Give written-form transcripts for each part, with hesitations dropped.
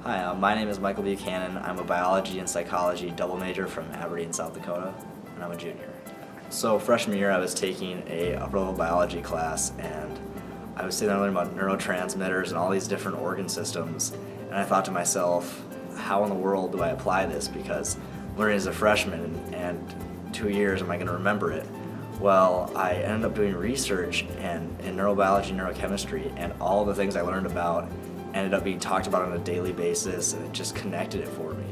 Hi, my name is Michael Buchanan. I'm a biology and psychology double major from Aberdeen, South Dakota, and I'm a junior. So freshman year I was taking a upper level biology class, and I was sitting there learning about neurotransmitters and all these different organ systems, and I thought to myself, how in the world do I apply this? Because learning as a freshman and 2 years, am I going to remember it? Well, I ended up doing research in neurobiology and neurochemistry, and all the things I learned about ended up being talked about on a daily basis, and it just connected it for me.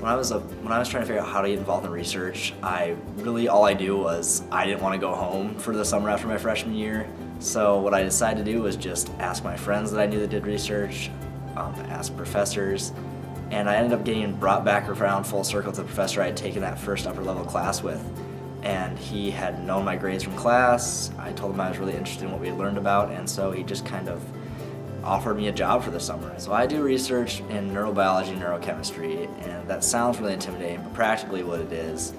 When I was trying to figure out how to get involved in research, all I knew was I didn't want to go home for the summer after my freshman year. So what I decided to do was just ask my friends that I knew that did research, ask professors, and I ended up getting brought back around full circle to the professor I had taken that first upper level class with. And he had known my grades from class. I told him I was really interested in what we had learned about, and so he just kind of offered me a job for the summer. So I do research in neurobiology and neurochemistry, and that sounds really intimidating, but practically what it is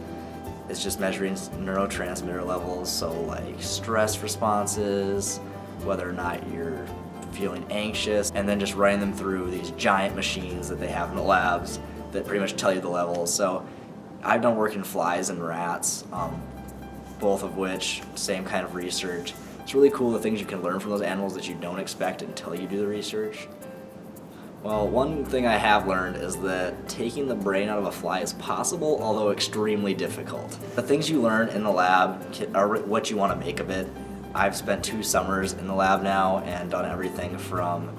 just measuring neurotransmitter levels, so like stress responses, whether or not you're feeling anxious, and then just running them through these giant machines that they have in the labs that pretty much tell you the levels. So I've done work in flies and rats, both of which, same kind of research. It's really cool the things you can learn from those animals that you don't expect until you do the research. Well, one thing I have learned is that taking the brain out of a fly is possible, although extremely difficult. The things you learn in the lab are what you want to make of it. I've spent 2 summers in the lab now and done everything from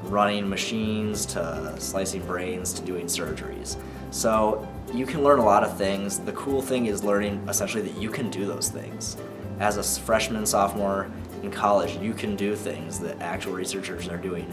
running machines to slicing brains to doing surgeries. So you can learn a lot of things. The cool thing is learning essentially that you can do those things. As a freshman, sophomore in college, you can do things that actual researchers are doing.